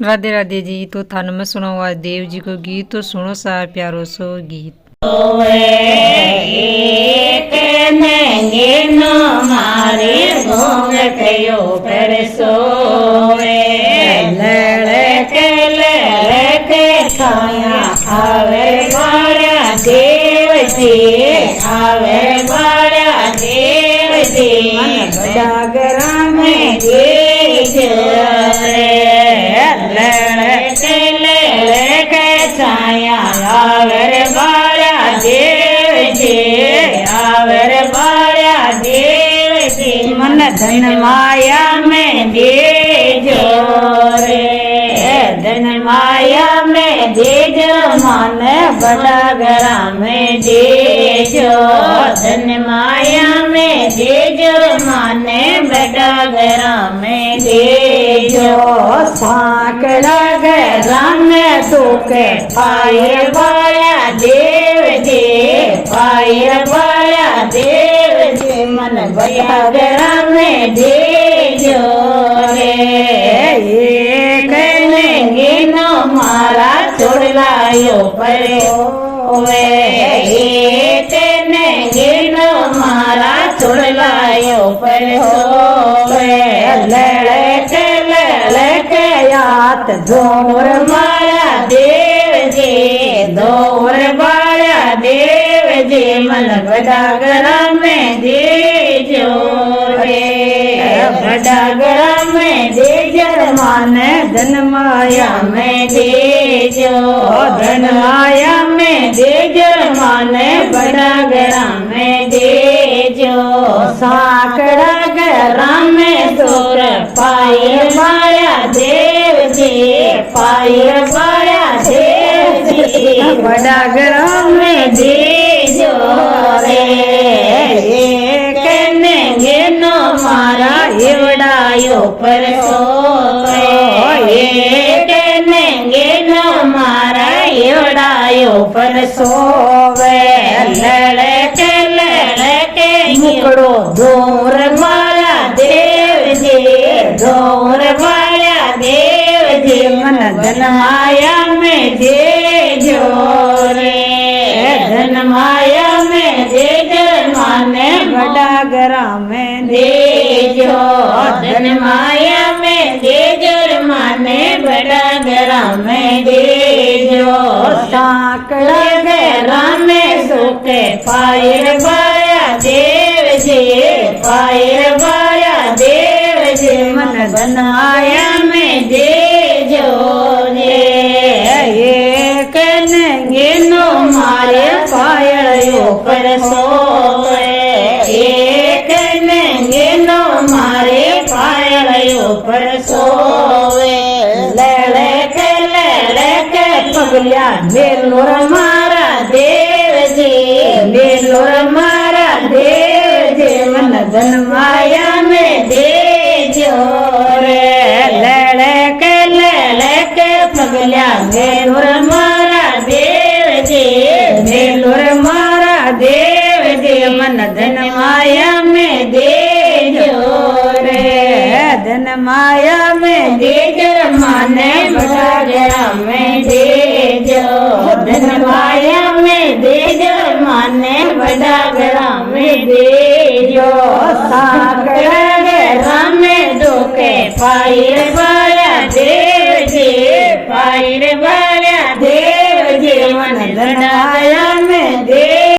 राधे राधे जी। तो थाने में सुना हुआ देव जी को गीत, तो सुनो सा प्यारो सो गीत। मारे घोंघटयो पर सोवे लड़के खाया आवे बाड़ा देव जी आवे बाड़ा देव जी डागरा में देजो लड़के छाया आवर बाड़ा देव जी आवर बाड़ा देव जी मन धन माया में देजो रे धन माया में देजो मन बड़ा गरा में देजो धन माया में देजो मन बड़ा गरा में देजो साकड़ा गरा में तोके पायर बाया देव जी पायर बाया देव जी मन बड़ा गरा में देजो रे कहेंगे नो मारा छोड़ लायो पर वे कहेंगे नो मारा छोड़ लायो पर वे लड़के यात जोर मारा देव जी दोर बाड़ा देव जी मन बड़ा गरा में देजो रे बड़ा गरा में देजर मान धन माया में देजो धन माया में देजर मान बड़ा गरा में देजो साकड़ा गरा में तोर पायर बाया देव जी पायर बाया देव जी बड़ा गरा में देजो रे कहेंगे नो मारा एवड़ायो पर सोवे कहेंगे नो मारा एवड़ायो पर सोवे लड़के मुकड़ो दूर मारा देव जी दूर मारा देव जी मन धन माया में देजो रे धन माया में देजो माने बड़ा गरा में देजो धन माया में देजो माने बड़ा गरा में देजो साकड़ा गरा में सोके पायर बाया देव जी पायर बाया देव जी मन धन माया में देजो रे कहेंगे नो मारे पायरो पर सोवे कहेंगे नो मारे पायरो पर सोवे लड़के पगलिया बेलोर मारा देव जी बेलोर मारा देव जी मन धन माया में देजो रे लड़के पगलिया बेलोर मारा देव जी बेलोर मारा देव जी मन धन माया में देजो रे धन माया में देजो माने बड़ा गरा में देजो धन माया में देजो माने बड़ा गरा में देजो साकड़ा गरा में दोके पायर बाया देव जी पायर बाया देव जी मन धन